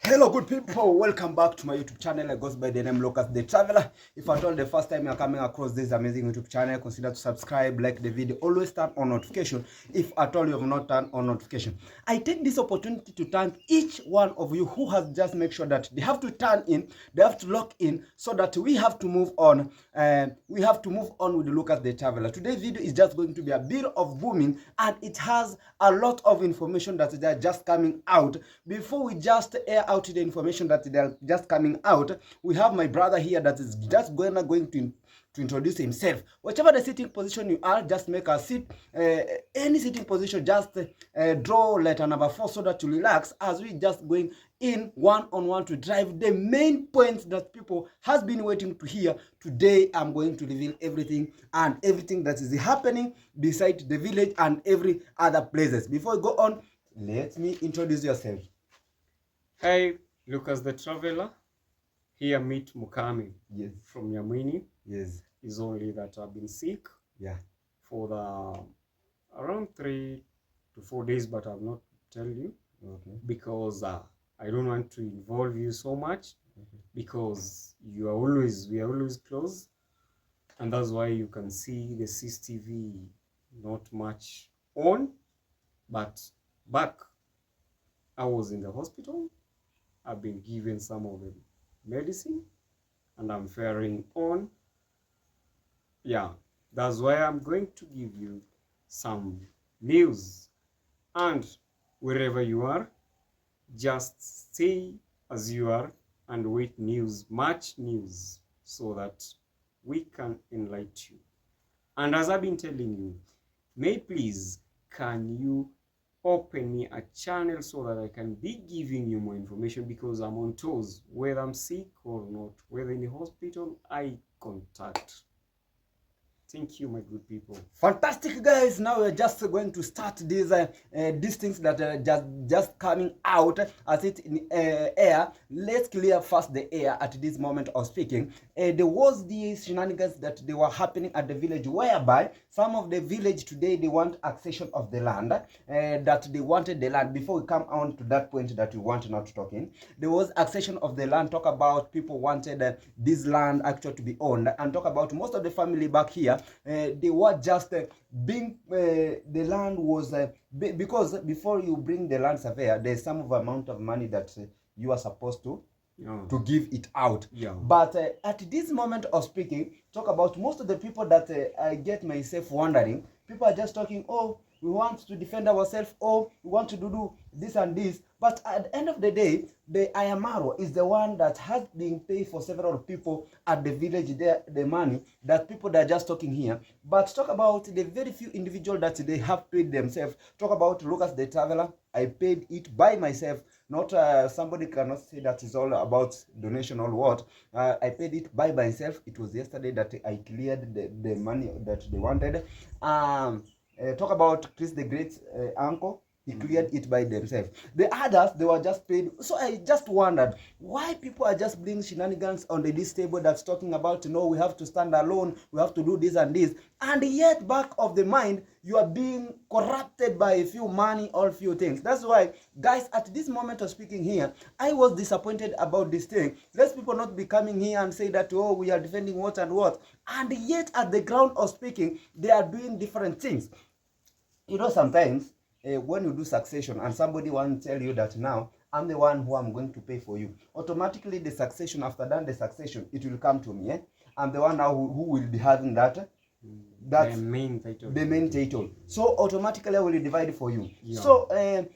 Hello good people, welcome back to my YouTube channel. It goes by the name Lucas the Traveler. If at all the first time you're coming across this amazing YouTube channel, consider to subscribe, like the video, always turn on notification if at all you have not turned on notification. I take this opportunity to thank each one of you who has just make sure that they have to turn in, they have to lock in, so that we have to move on. We have to move on with Lucas the Traveler. Today's video is just going to be a bit of booming, and it has a lot of information that is just coming out. Before we just air out the information that they're just coming out, we have my brother here that is just going to introduce himself. Whichever the sitting position you are, just make a seat, any sitting position, just draw letter number 4 so that you relax as we just going in one-on-one to drive the main points that people has been waiting to hear. Today I'm going to reveal everything that is happening beside the village and every other places. Before we go on, let me introduce yourself. Hi, Lucas the Traveler. Here meet Mukami. Yes. From Yamini. Yes. It's only that I've been sick. Yeah. For the around 3 to 4 days, but I'll not tell you. Okay. Because I don't want to involve you so much. Because we are always close, and that's why you can see the CCTV not much on. But back, I was in the hospital. I've been given some of the medicine and I'm faring on. Yeah, that's why I'm going to give you some news. And wherever you are, just stay as you are and wait news, much news, so that we can enlighten you. And as I've been telling you, may please, can you open me a channel so that I can be giving you more information, because I'm on toes, whether I'm sick or not, whether in the hospital, I contact. Thank you, my good people. Fantastic, guys. Now we're just going to start these things that are just coming out as it in air. Let's clear first the air at this moment of speaking. There was these shenanigans that they were happening at the village, whereby some of the village today, they want accession of the land, that they wanted the land. Before we come on to that point that we want not to talk in, there was accession of the land. Talk about people wanted this land actually to be owned, and talk about most of the family back here. They were just being the land was because before you bring the land surveyor, there's some of amount of money that you are supposed to give it out. Yeah. But at this moment of speaking, talk about most of the people that I get myself wondering. People are just talking, oh, we want to defend ourselves, oh, we want to do this and this. But at the end of the day, the Ayamaro is the one that has been paid for several people at the village, the money that people that are just talking here. But talk about the very few individuals that they have paid themselves. Talk about Lucas the Traveler. I paid it by myself. Not somebody cannot say that is all about donation or what. I paid it by myself. It was yesterday that I cleared the money that they wanted. Talk about Chris the Great uncle. He cleared it by themselves. The others, they were just paid. So I just wondered why people are just bringing shenanigans on this table that's talking about, you know, we have to stand alone, we have to do this and this. And yet back of the mind, you are being corrupted by a few money or few things. That's why, guys, at this moment of speaking here, I was disappointed about this thing. Let people not be coming here and say that, oh, we are defending what and what. And yet at the ground of speaking, they are doing different things. You know, sometimes, when you do succession and somebody wants to tell you that now I'm the one who I'm going to pay for you, automatically the succession, after done the succession, it will come to me. I'm the one now who will be having that the main title. So automatically I will divide for you. Yeah. So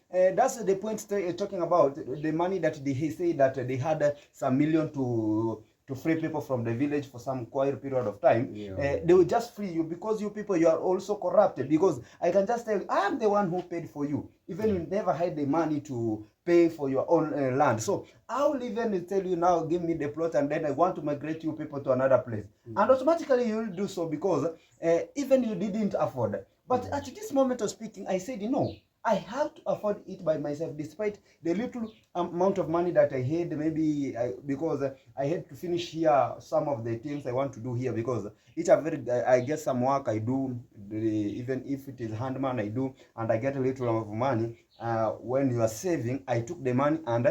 that's the point talking about the money that they say that they had some million to free people from the village for some quiet period of time. Yeah. They will just free you because you people, you are also corrupted. Because I can just tell you, I am the one who paid for you. Even you never had the money to pay for your own land. So I will even tell you now, give me the plot, and then I want to migrate you people to another place. And automatically you will do so because even you didn't afford. But at this moment of speaking, I said, no, I have to afford it by myself, despite the little amount of money that I had, maybe because I had to finish here some of the things I want to do here, because it's a very, I get some work I do, even if it is handman I do, and I get a little of money. When you are saving, I took the money and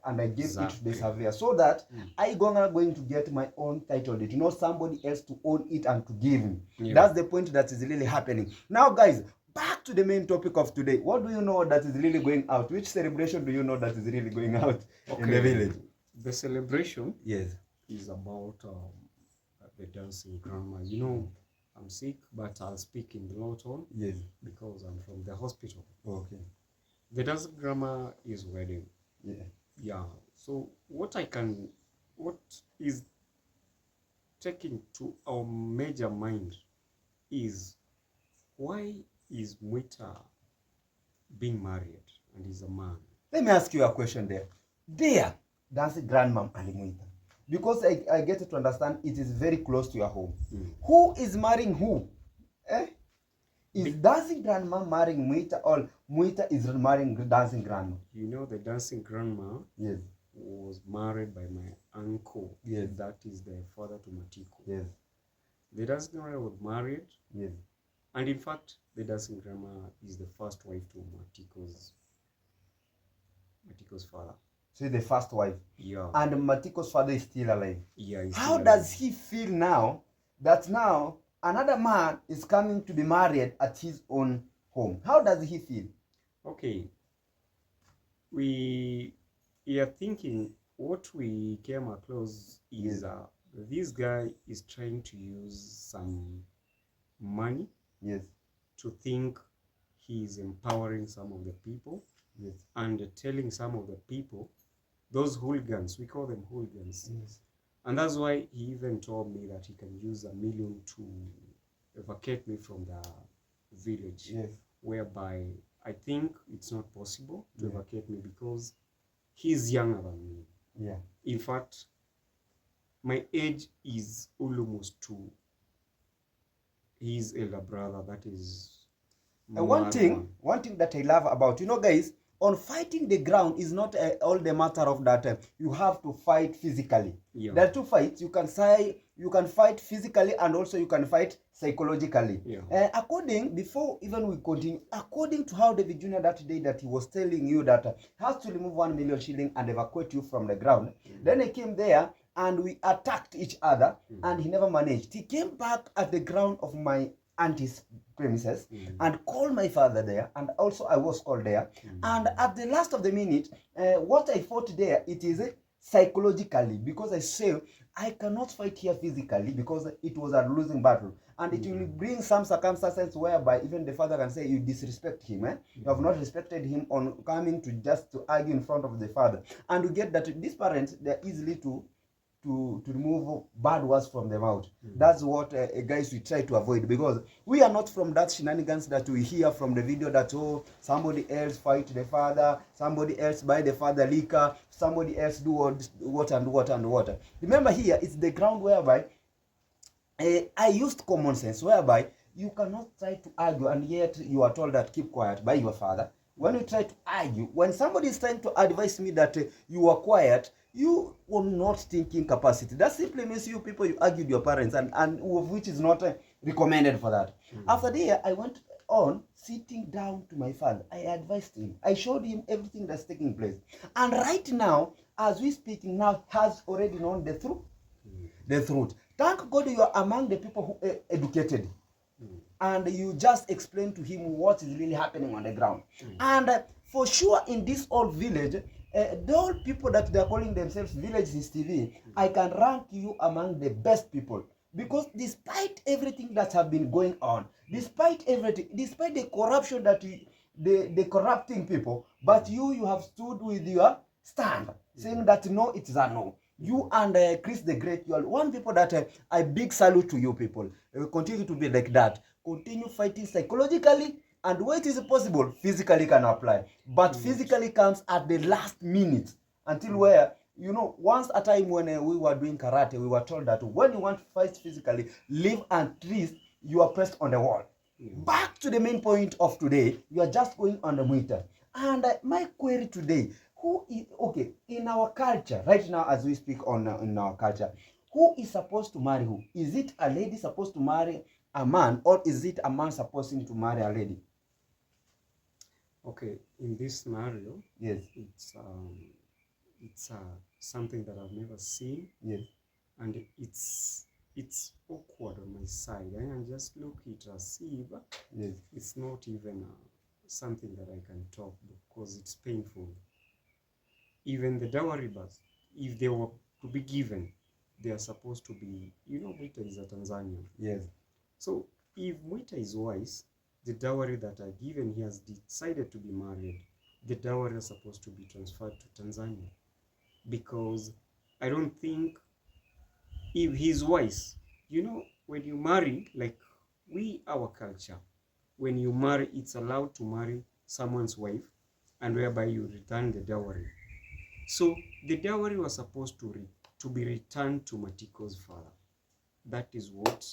and I give it to Exactly. the surveyor so that I going to get my own title deed, not somebody else to own it and to give me. Yeah. That's the point that is really happening. Now, guys, back to the main topic of today. What do you know that is really going out? Which celebration do you know that is really going out in the village? The celebration Yes. is about the dancing grandma. You know, I'm sick, but I'll speak in the low tone. Yes. Because I'm from the hospital. Okay. The dancing grandma is wedding. Yeah. Yeah. So what is taking to our major mind is, why is Mwita being married and is a man? Let me ask you a question there. There, dancing grandmom and Mwita. Because I get to understand it is very close to your home. Who is marrying who? Is dancing grandma marrying Mwita, or Mwita is marrying dancing grandma? You know, the dancing grandma, yes, was married by my uncle. Yes. That is the father to Matiko. Yes. The dancing grandma was married. Yes. And in fact, the dancing grandma is the first wife to Matiko's father. So the first wife. Yeah. And Matiko's father is still alive. Yeah. How does he feel now that now another man is coming to be married at his own home? How does he feel? Okay. We are thinking what we came across is this guy is trying to use some money, yes, to think he is empowering some of the people, yes, and telling some of the people, those hooligans, we call them hooligans, yes, and that's why he even told me that he can use $1 million to evacuate me from the village, yes, whereby I think it's not possible to evacuate me because he's younger than me. Yeah. In fact, my age is almost to his elder brother, that is one thing that I love about, guys, on fighting the ground is not all the matter of that you have to fight physically. Yeah. There are two fights. You can say you can fight physically and also you can fight psychologically. Yeah. Before even we continue, according to how David Jr. that day that he was telling you that has to remove 1 million shilling and evacuate you from the ground. Then he came there and we attacked each other and he never managed. He came back at the ground of my auntie's premises and called my father there, and also I was called there. And at the last of the minute, what I fought there, it is psychologically, because I say I cannot fight here physically because it was a losing battle, and it will bring some circumstances whereby even the father can say you disrespect him. You have not respected him on coming to just to argue in front of the father, and we get that these parents, they're easily to remove bad words from them out. That's what guys we try to avoid, because we are not from that shenanigans that we hear from the video that somebody else fight the father, somebody else buy the father liquor, somebody else do what and what and what. Remember, here it's the ground whereby I used common sense, whereby you cannot try to argue and yet you are told that keep quiet by your father. When you try to argue, when somebody is trying to advise me that you are quiet, you are not thinking capacity. That simply means you people, you argued your parents, and which is not recommended for that. After that, I went on sitting down to my father. I advised him. I showed him everything that's taking place. And right now, as we speaking now, has already known the truth. The truth. Thank God you are among the people who are educated. And you just explain to him what is really happening on the ground. And for sure, in this old village, the old people that they are calling themselves Village TV, I can rank you among the best people. Because despite everything that have been going on, despite everything, despite the corruption that the corrupting people, but you have stood with your stand, saying that no, it is a no. You and Chris the Great, you are one people that I big salute to you people. Continue to be like that. Continue fighting psychologically, and where it is possible, physically can apply. But physically comes at the last minute, until where, once a time when we were doing karate, we were told that when you want to fight physically, live and treat, you are pressed on the wall. Back to the main point of today, you are just going on the meter. And my query today, who is, okay, in our culture, right now as we speak in our culture, who is supposed to marry who? Is it a lady supposed to marry a man, or is it a man supposed to marry a lady? Okay, in this scenario, yes, it's it's something that I've never seen, Yes. and it's awkward on my side. I can just look it as if Yes. it's not even something that I can talk because it's painful. Even the dowry bus, if they were to be given, they are supposed to be, Mwita is a Tanzanian. Yes. So if Mwita is wise, the dowry that are given, he has decided to be married, the dowry is supposed to be transferred to Tanzania. Because I don't think, if he's wise, when you marry, like our culture, when you marry, it's allowed to marry someone's wife, and whereby you return the dowry. So the dowry was supposed to be returned to Matiko's father. That is what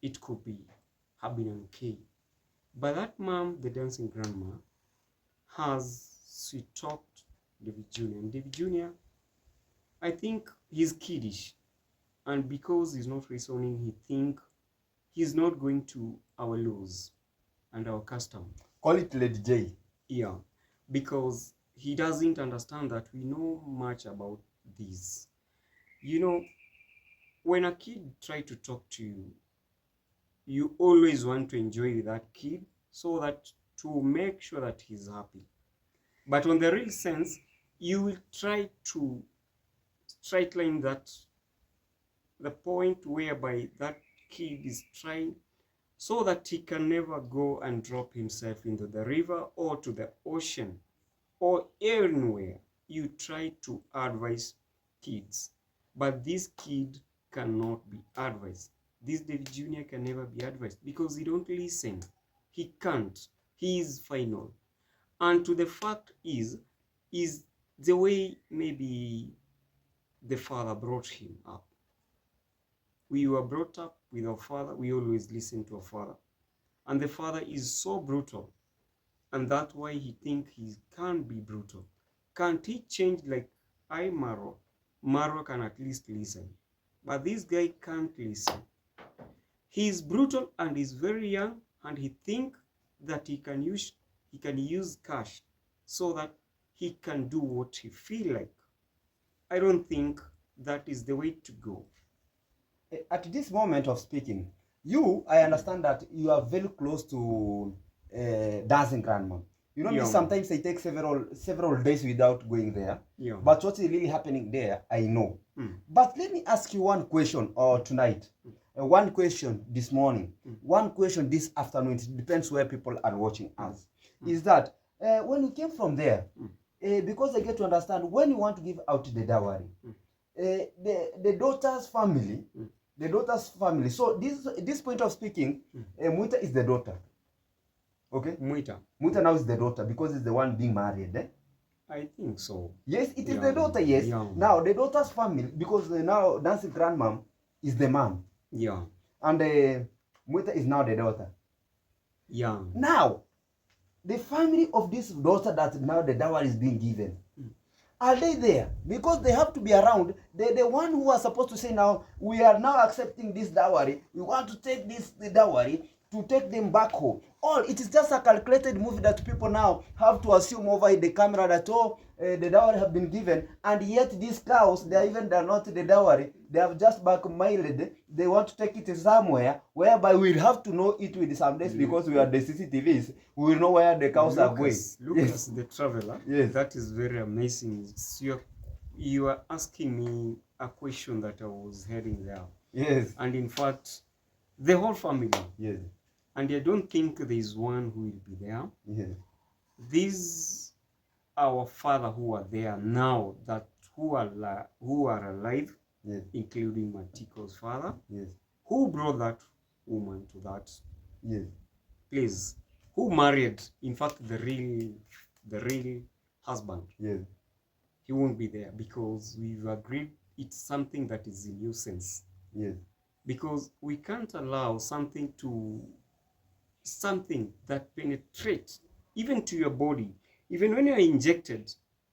it could be, have been okay. But that mom, the dancing grandma, has sweet-talked David Jr. And David Jr., I think he's kiddish. And because he's not reasoning, he think he's not going to our laws and our custom. Call it Lady J. Yeah, because he doesn't understand that we know much about this. When a kid try to talk to you, you always want to enjoy with that kid so that to make sure that he's happy. But on the real sense, you will try to straight line that the point whereby that kid is trying so that he can never go and drop himself into the river or to the ocean or anywhere. You try to advise kids, but this kid cannot be advised. This David Jr. can never be advised because he don't listen. He can't. He is final. And to the fact is the way maybe the father brought him up. We were brought up with our father. We always listen to our father. And the father is so brutal. And that's why he think he can be brutal. Can't he change like Maro? Maro can at least listen. But this guy can't listen. He's brutal and he's very young, and he think that he can use cash so that he can do what he feel like. I don't think that is the way to go. At this moment of speaking, I understand that you are very close to dancing grandma. Yeah. Sometimes I take several days without going there. Yeah. But what is really happening there, I know. But let me ask you one question tonight. One question this morning. One question this afternoon. It depends where people are watching us. Is that when you came from there, because I get to understand when you want to give out the dowry, the daughter's family, so this point of speaking, Mwita is the daughter. Okay? Mwita now is the daughter because it's the one being married. I think so. Yes, it is the daughter, yes. Yeah. Now, the daughter's family, because now dancing grandmom is the mom. Yeah. And Mwita is now the daughter. Yeah. Now, the family of this daughter that now the dowry is being given, are they there? Because they have to be around. The one who are supposed to say now, we are now accepting this dowry. We want to take the dowry to take them back home. It is just a calculated movie that people now have to assume over the camera that, the dowry have been given, and yet these cows, they're not the dowry. They have just backmailed. They want to take it somewhere, whereby we'll have to know it with some days because we are the CCTVs. We will know where the cows are going. Lucas, the traveler. Yes. That is very amazing. You are asking me a question that I was heading there. Yes. And in fact, the whole family. Yes. And I don't think there is one who will be there. Yes. These our father who are there now, that who are alive, yes, including Matiko's father, yes, who brought that woman to that, yes, place, who married, in fact, the real husband, yes, he won't be there because we've agreed it's something that is a nuisance. yes, because we can't allow something that penetrates even to your body, even when you are injected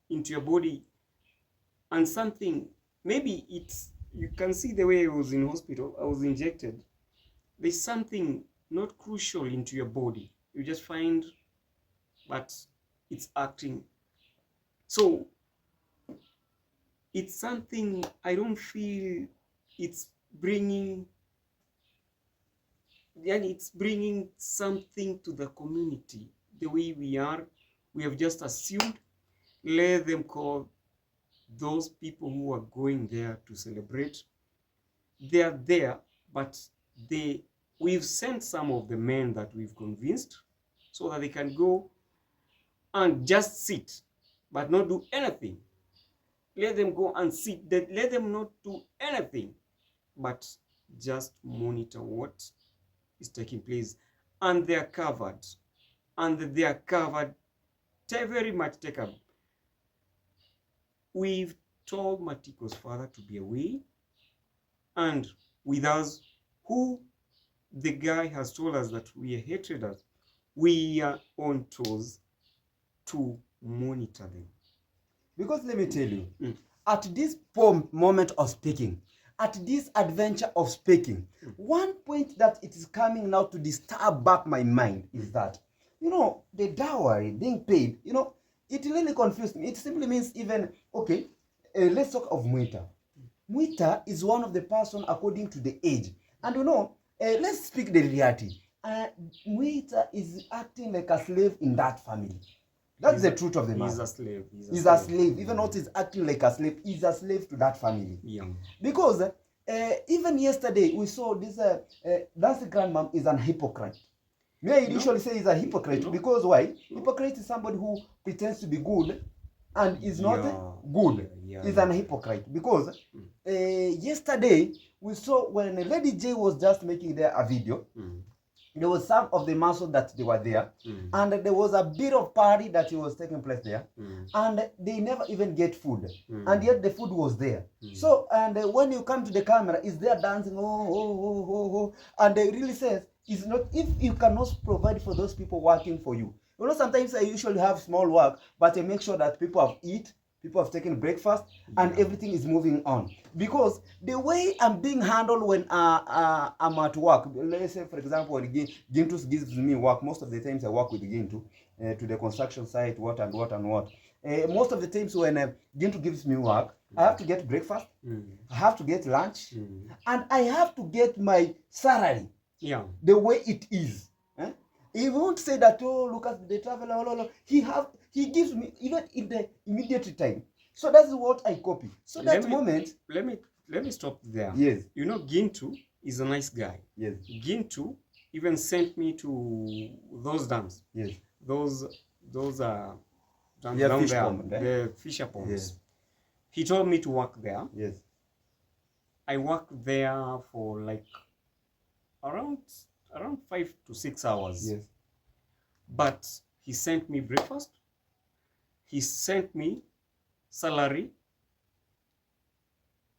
into your body, and something, maybe you can see the way I was in hospital, I was injected, there's something not crucial into your body, you just find, but it's acting. So it's something I don't feel it's bringing, and it's bringing something to the community. The way we have just assumed, let them call those people who are going there to celebrate. They are there, but we've sent some of the men that we've convinced so that they can go and just sit, but not do anything. Let them go and sit. Let them not do anything, but just monitor what is taking place. And they are covered. And they are covered very much taken. We've told Matiko's father to be away, and with us, who the guy has told us that we are hatred us, we are on toes to monitor them. Because let me tell you, at this moment of speaking, at this adventure of speaking, one point that it is coming now to disturb back my mind is that, you know, the dowry being paid, you know, it really confused me. It simply means even, okay, let's talk of Mwita. Mwita is one of the person according to the age. And you know, let's speak the reality. Mwita is acting like a slave in that family. That's the truth of the matter. He's a slave. He's a slave. Even not is acting like a slave, he's a slave to that family. Yeah. Because even yesterday we saw this that's the grandmom is an hypocrite. Me, I usually say he's a hypocrite because why? Hypocrite is somebody who pretends to be good and is not good. He's an hypocrite because yesterday we saw when Lady J was just making there a video. There was some of the muscle that they were there, and there was a bit of party that was taking place there, and they never even get food, and yet the food was there. So, and when you come to the camera, is there dancing, and they really says, it's not, if you cannot provide for those people working for you. You know, sometimes I usually have small work, but I make sure that people have eat, people have taken breakfast, and everything is moving on. Because the way I'm being handled when I'm at work, let's say, for example, when Gintus gives me work, most of the times I work with Gintu to the construction site, what. Most of the times when Gintu gives me work, I have to get breakfast, I have to get lunch, and I have to get my salary the way it is. He won't say that, oh, look at the traveler, he gives me even in the immediate time. So that's what I copy. So that let me stop there. Yes. You know, Gintu is a nice guy. Yes. Gintu even sent me to those dams. Yes. Those are dams down there, pond, the fisher ponds. Yes. He told me to work there. Yes. I worked there for like around 5 to 6 hours. Yes. But he sent me breakfast. He sent me salary.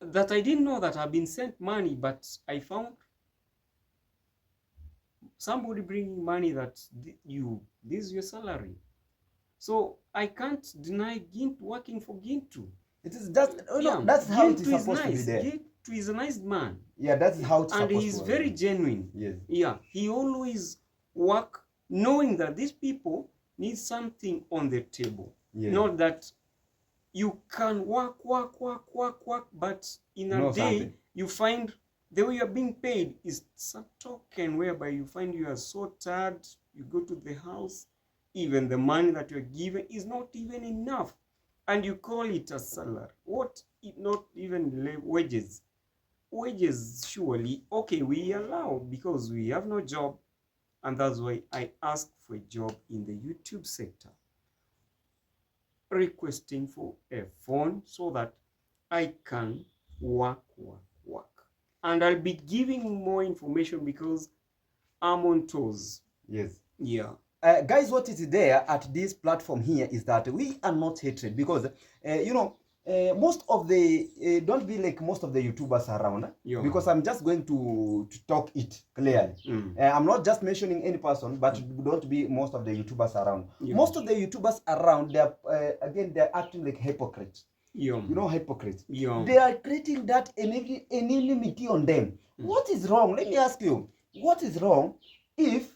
That I didn't know that I've been sent money, but I found somebody bringing money that this is your salary. So I can't deny working for Gintu. It is just, that's how Gintu it is supposed to be there. Gintu is a nice man. Yeah, that's how it's supposed to be. And he's very genuine. Yes. Yeah, he always work knowing that these people need something on the table. Yes. Not that you can work, but in a day something. you find the way you're being paid is a token whereby you find you are so tired, you go to the house, even the money that you're given is not even enough, and you call it a salary. What? Not even wages. Wages, surely, okay, we allow because we have no job, and that's why I asked for a job in the YouTube sector, requesting for a phone so that I can work. And I'll be giving more information because I'm on toes. Yes. Yeah. Guys, what is there at this platform here is that we are not hatred because, most of the, don't be like most of the YouTubers around. Because I'm just going to talk it clearly. I'm not just mentioning any person, but don't be most of the YouTubers around. Most of the YouTubers around, they're acting like hypocrites. You know, hypocrites. They are creating that enmity on them. What is wrong? Let me ask you, what is wrong if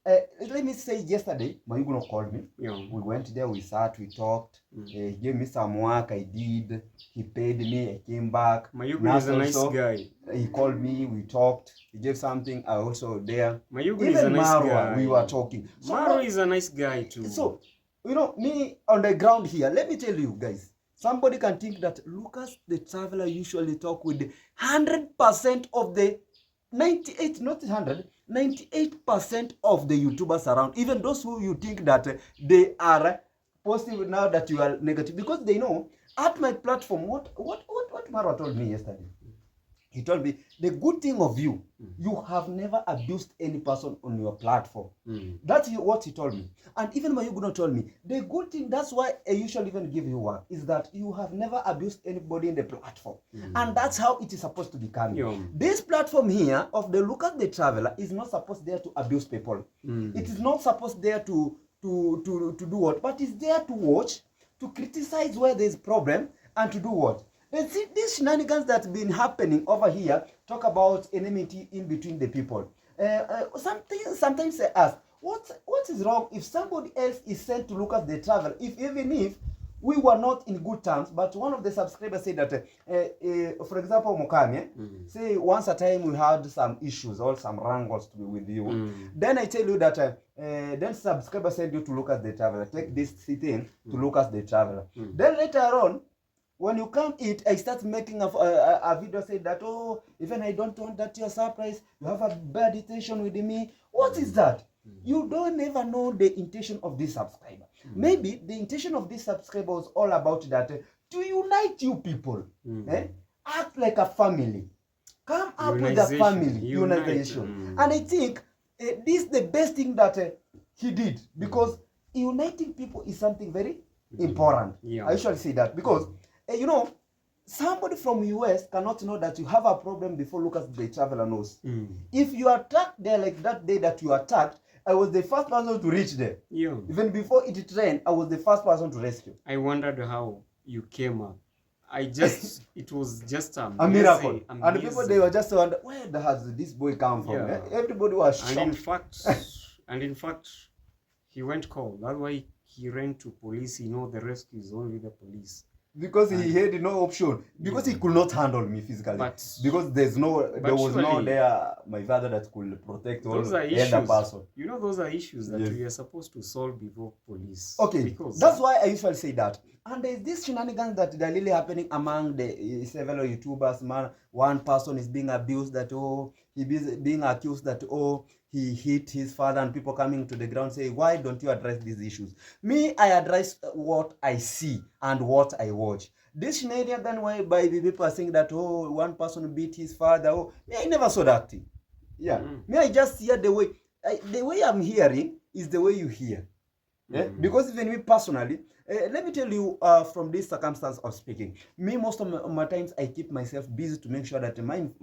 let me say yesterday, Mayuguno called me. Yeah. We went there, we sat, we talked. He gave me some work, I did. He paid me, I came back. Mayugun is a nice guy. He called me, we talked. He gave something, I also there. Mayugun is a nice Marwa, guy. we were talking. So Marwa is a nice guy too. So, you know, me on the ground here, let me tell you guys, somebody can think that Lucas the Traveler usually talk with 100% of the 98, not 100, 98% of the YouTubers around, even those who you think that they are positive now that you are negative, because they know at my platform, what Marwa told me yesterday. He told me, the good thing of you, you have never abused any person on your platform. That's what he told me. And even Mayuguno told me, the good thing, that's why I usually even give you one, is that you have never abused anybody in the platform. And that's how it is supposed to be coming. This platform here of the Lucas the Traveler is not supposed there to abuse people. It is not supposed there to do what? But it's there to watch, to criticize where there's problem, and to do what? These shenanigans that have been happening over here talk about enmity in between the people. Sometimes they ask, what is wrong if somebody else is sent to Lucas the Traveler? Even if we were not in good terms, but one of the subscribers said that, for example, Mokami, say once a time we had some issues or some wrangles to be with you. Then I tell you that, then subscriber sent you to Lucas the Traveler. Take this thing to Lucas the Traveler. Then later on, when you come eat, I start making a video saying that, oh, even I don't want that you're surprised, you have a bad intention with me. What is that? You don't ever know the intention of this subscriber. Maybe the intention of this subscriber was all about that, to unite you people. Act like a family. Come up with a family. Unitization. And I think this is the best thing that he did, because uniting people is something very important. I usually say that because you know, somebody from US cannot know that you have a problem before Lucas the Traveler knows. If you attacked there like that day that you attacked, I was the first person to reach there. Even before it rained, I was the first person to rescue. I wondered how you came up. It was just a miracle. And people, they were just wondering, where has this boy come from? Everybody was shocked. And in fact, he went cold. That's why he ran to police. You know, the rescue is only the police. Because he had no option. Because he could not handle me physically. Because there was no there my father that could protect all the other person. You know, those are issues that we are supposed to solve before police. Okay, that's why I usually say that. And there's this shenanigans that are really happening among the several YouTubers. Man, one person is being abused that, oh, he's being accused that, oh, he hit his father, and people coming to the ground say, why don't you address these issues? Me, I address what I see and what I watch. This scenario then whereby people are saying that, oh, one person beat his father. Oh, me, I never saw that thing. Me, I just hear the way I'm hearing is the way you hear. Because even me personally, let me tell you from this circumstance of speaking, me most of my times I keep myself busy to make sure that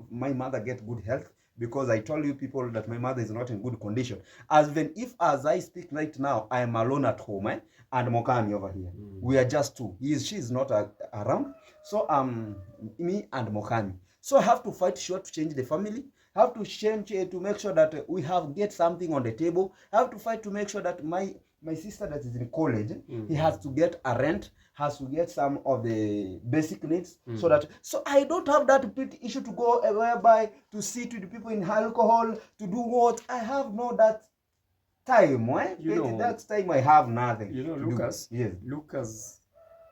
my mother gets good health, because I told you people that my mother is not in good condition. As I speak right now, I am alone at home, and Mokami over here. We are just two. She's not around. So me and Mokami. So I have to fight sure to change the family. I have to change to make sure that we get something on the table. I have to fight to make sure that my sister that is in college, he has to get a rent, has to get some of the basic needs, so I don't have that pretty issue to go whereby to sit with the people in alcohol, to do what? I have no that time. That time I have nothing. You know, Lucas, Lucas,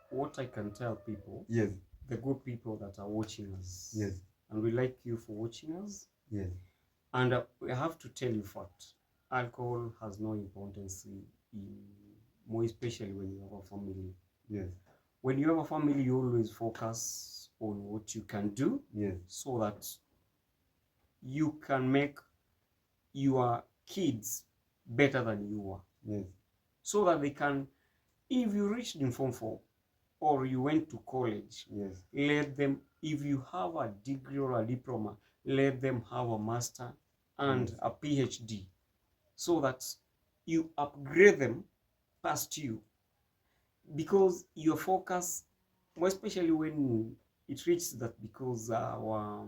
what I can tell people, the good people that are watching us, and we like you for watching us, and I have to tell you fact, alcohol has no importance more especially when you have a family. When you have a family, you always focus on what you can do, so that you can make your kids better than you are. So that they can, if you reached in Form 4 or you went to college, let them, if you have a degree or a diploma, let them have a master and a PhD, so that you upgrade them past you, because your focus, more especially when it reaches that, because our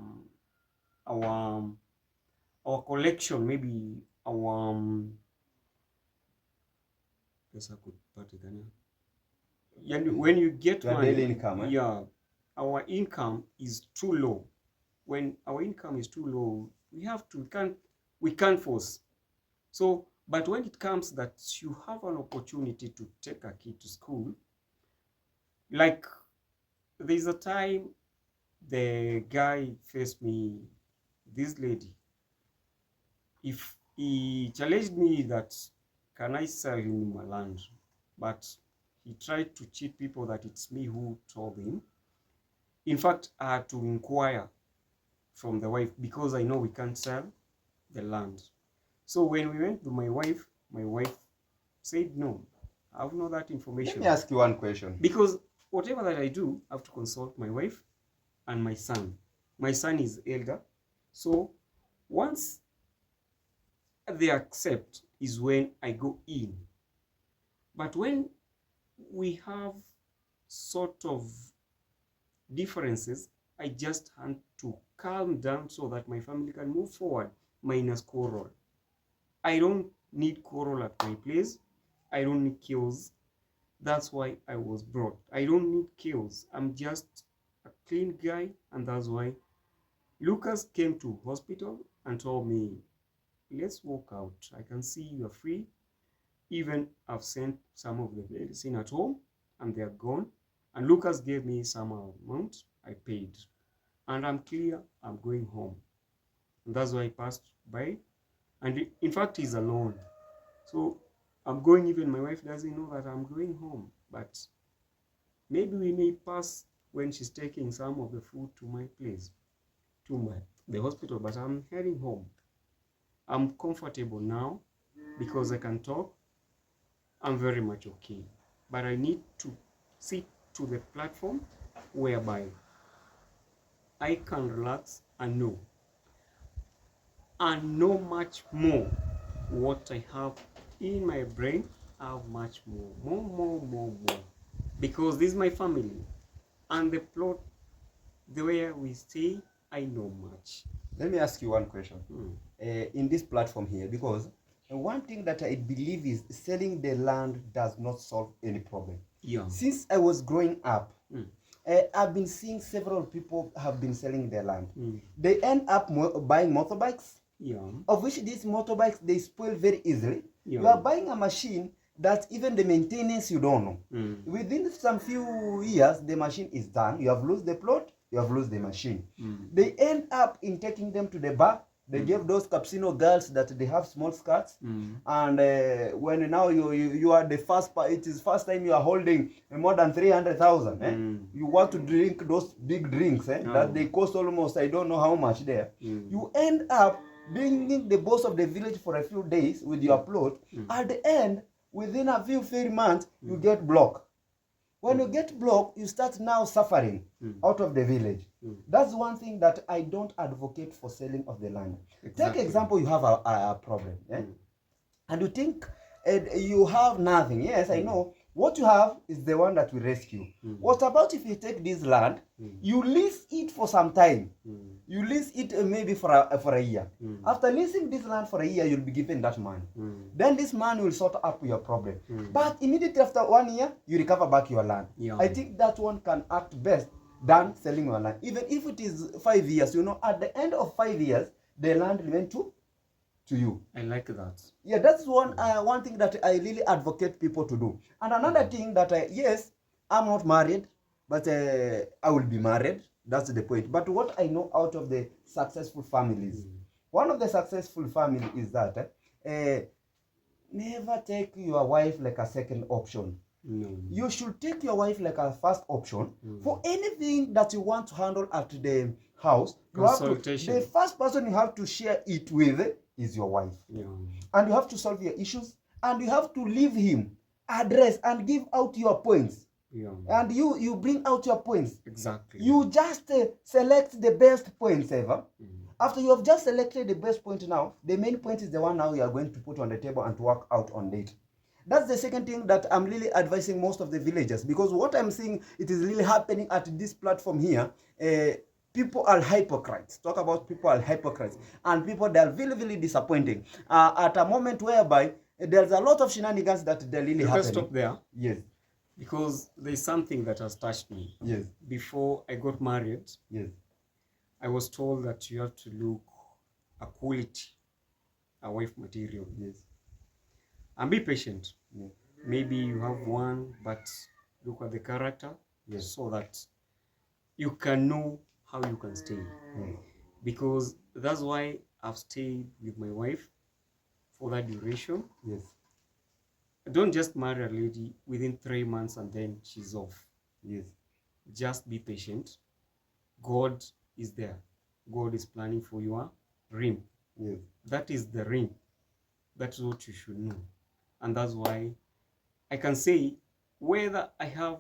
collection, maybe our pesa kupatikana. Yani when you get Your money, daily income, yeah, our income is too low. When our income is too low, we can't force. So, but when it comes that you have an opportunity to take a kid to school, like there's a time the guy faced me, this lady, if he challenged me that can I sell him my land, but he tried to cheat people that it's me who told him. In fact, I had to inquire from the wife because I know we can't sell the land. So when we went to my wife said no, I have no that information. Let me ask you one question. Because whatever that I do, I have to consult my wife and my son. My son is elder. So once they accept is when I go in. But when we have sort of differences, I just want to calm down so that my family can move forward, minus quarrel. I don't need quarrel at my place. I don't need chaos. That's why I was brought. I don't need chaos. I'm just a clean guy, and that's why Lucas came to hospital and told me, let's walk out. I can see you're free. Even I've sent some of the medicine at home and they're gone. And Lucas gave me some amount I paid. And I'm clear, I'm going home. And that's why I passed by. And in fact, he's alone. So I'm going, even my wife doesn't know that I'm going home. But maybe we may pass when she's taking some of the food to my place, to the hospital, but I'm heading home. I'm comfortable now because I can talk. I'm very much okay. But I need to sit to the platform whereby I can relax and know much more what I have in my brain. I have much more. Because this is my family. And the plot, the way we stay, I know much. Let me ask you one question. In this platform here, because one thing that I believe is selling the land does not solve any problem. Yeah. Since I was growing up, I've been seeing several people have been selling their land. They end up buying motorbikes, of which these motorbikes, they spoil very easily. You are buying a machine that even the maintenance you don't know. Within some few years, the machine is done. You have lost the plot, you have lost the machine. They end up in taking them to the bar. They give those Capsino girls that they have small skirts, and when now you are the it is first time you are holding more than 300,000. You want to drink those big drinks that they cost almost, I don't know how much there. You end up being the boss of the village for a few days with your plot. At the end, within a few months, you get blocked. When you get blocked, you start now suffering out of the village. That's one thing that I don't advocate for selling of the land. Exactly. Take example, you have a problem, and you think you have nothing. Yes, I know. What you have is the one that will rescue. What about if you take this land, you lease it for some time? You lease it maybe for a year. After leasing this land for a year, you'll be given that money. Then this man will sort up your problem. But immediately after 1 year, you recover back your land. I think that one can act best than selling your land. Even if it is 5 years, at the end of 5 years, the land remains to you. I like that. Yeah, that's one thing that I really advocate people to do. And another thing that yes, I'm not married, but I will be married. That's the point. But what I know out of the successful families, one of the successful family is that never take your wife like a second option. You should take your wife like a first option for anything that you want to handle at the house. The first person you have to share it with is your wife. And you have to solve your issues, and you have to leave him address and give out your points. And you bring out your points. Exactly. You just select the best points ever. After you have just selected the best point, now the main point is the one now you are going to put on the table and to work out on it. That's the second thing that I'm really advising most of the villagers, because what I'm seeing, it is really happening at this platform here. People are hypocrites. Talk about people are hypocrites, and people, they are really, really disappointing. At a moment whereby there's a lot of shenanigans that they're really You can happening. stop there. Yes. Because there's something that has touched me. Yes. Before I got married, Yes. I was told that you have to look a quality, a wife material. Yes. And be patient. Yes. Maybe you have one, but look at the character. Yes. So that you can know how you can stay. Yes. Because that's why I've stayed with my wife for that duration. Yes. Don't just marry a lady within 3 months and then she's off. Yes. Just be patient. God is there. God is planning for your ring. Yes. That is the ring. That's what you should know. And that's why I can say whether I have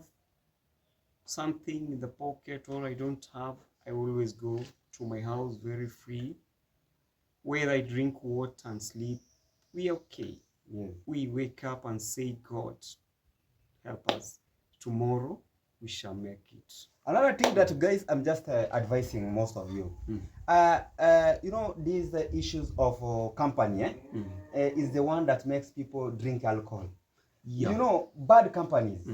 something in the pocket or I don't have, I always go to my house very free. Whether I drink water and sleep, we are okay. Yes. We wake up and say, God, help us. Tomorrow we shall make it. Another thing that, guys, I'm just advising most of you. You know, these issues of company is the one that makes people drink alcohol. Yeah. You know, bad companies.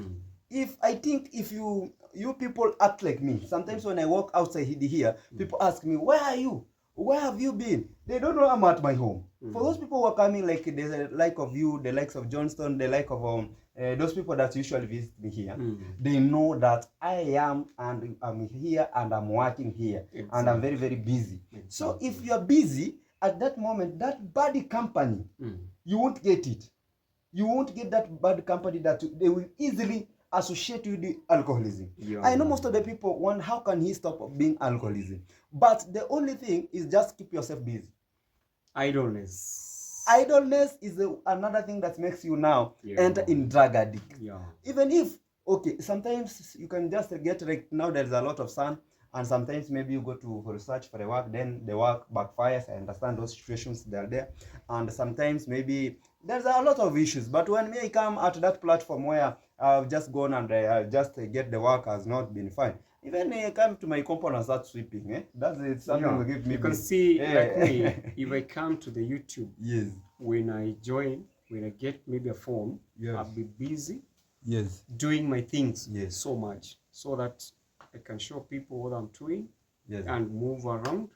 If I think if you people act like me, sometimes when I walk outside here, people ask me, where are you? Where have you been? They don't know I'm at my home. For those people who are coming, like the like of you, the likes of Johnston, the like of those people that usually visit me here, they know that I am and I'm here and I'm working here. Exactly. And I'm very, very busy. Exactly. So if you're busy at that moment, that bad company, you won't get it. You won't get that bad company that they will easily associate with the alcoholism. Yeah. I know most of the people want, how can he stop being alcoholism? But the only thing is just keep yourself busy. Idleness. Idleness is another thing that makes you now enter in drug addict. Yeah. Even if, okay, sometimes you can just get, like now there's a lot of sun, and sometimes maybe you go to for research for the work, then the work backfires. I understand those situations, they're there. And sometimes maybe there's a lot of issues. But when I come at that platform where I've just gone and just get the work has not been fine. Even I come to my compound and start sweeping. That's something will give me. You can see, like me, if I come to the YouTube, yes. When I join, when I get maybe a phone, yes. I'll be busy, yes, doing my things, yes, so much, so that I can show people what I'm doing, yes, and move around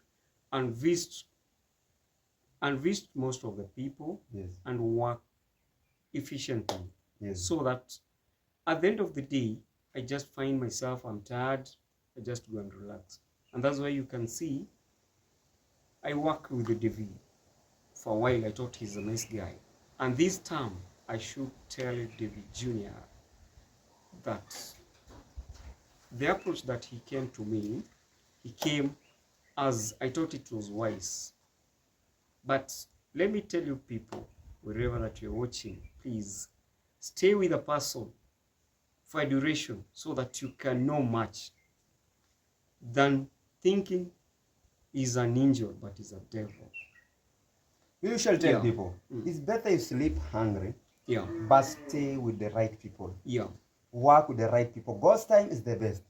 and visit most of the people, yes, and work efficiently, yes, so that at the end of the day, I just find myself, I'm tired, I just go and relax. And that's why you can see I work with the David. For a while I thought he's a nice guy. And this time I should tell David Jr. that the approach that he came to me, he came as I thought it was wise. But let me tell you people, wherever that you're watching, please stay with a person for a duration so that you can know much than thinking is an angel but is a devil. We usually tell people, it's better you sleep hungry, but stay with the right people. Work with the right people. God's time is the best.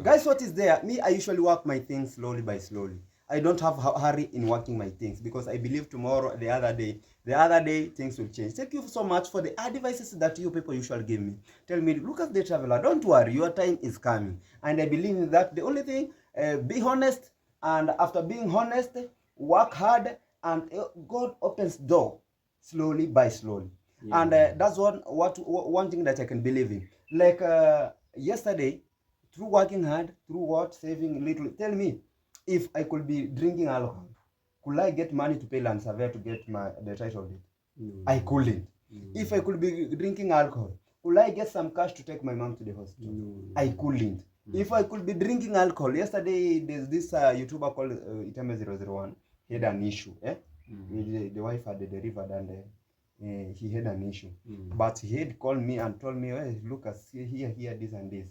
Guys, what is there? Me, I usually work my things slowly by slowly. I don't have hurry in working my things because I believe tomorrow, the other day, things will change. Thank you so much for the advices that you people usually give me. Tell me, look at the traveler, don't worry, your time is coming. And I believe that the only thing, be honest, and after being honest, work hard, and God opens door slowly by slowly. And that's one thing that I can believe in. Like yesterday, through working hard, through what, saving little, tell me, if I could be drinking alcohol, could I get money to pay land surveyor to get the title deed? I couldn't. If I could be drinking alcohol, could I get some cash to take my mom to the hospital? I couldn't. If I could be drinking alcohol, yesterday there's this YouTuber called Iteme001, he had an issue. The wife had delivered and he had an issue. But he had called me and told me, hey, look, here, this and this.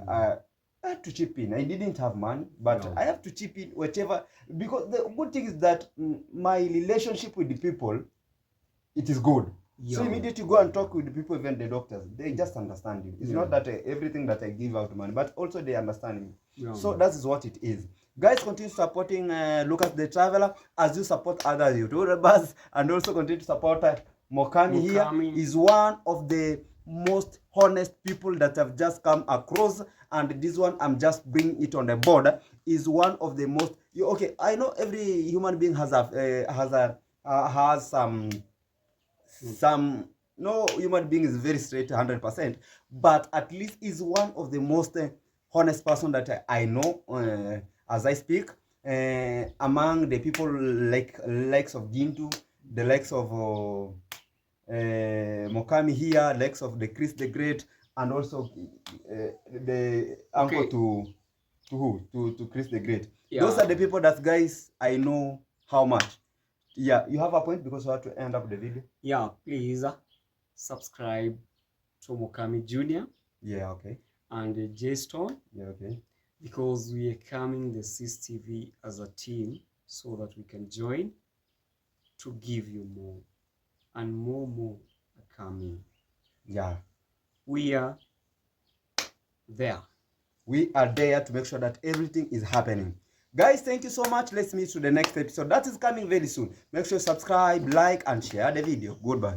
I had to chip in. I didn't have money, but I have to chip in whatever. Because the good thing is that my relationship with the people, it is good. So immediately go and talk with the people, even the doctors. They just understand you. It's not that everything that I give out money, but also they understand me. So that is what it is. Guys, continue supporting Lucas the Traveler as you support other YouTubers, and also continue to support Mokami here is one of the most honest people that I've just come across, and this one I'm just bringing it on the board, is one of the most, okay, I know every human being has some, no human being is very straight 100%, but at least is one of the most honest person that I know as I speak, among the people likes of Gintu, the likes of Mokami here, likes of the Chris the Great, and also the uncle to who? To Chris the Great. Yeah. Those are the people that, guys, I know how much. Yeah, you have a point because we have to end up the video. Yeah, please subscribe to Mokami Junior. Yeah, okay. And J-Stone. Yeah, okay. Because we are coming the CCTV as a team so that we can join to give you more. And more are coming. Yeah. We are there. We are there to make sure that everything is happening. Guys, thank you so much. Let's meet to the next episode. That is coming very soon. Make sure you subscribe, like, and share the video. Goodbye.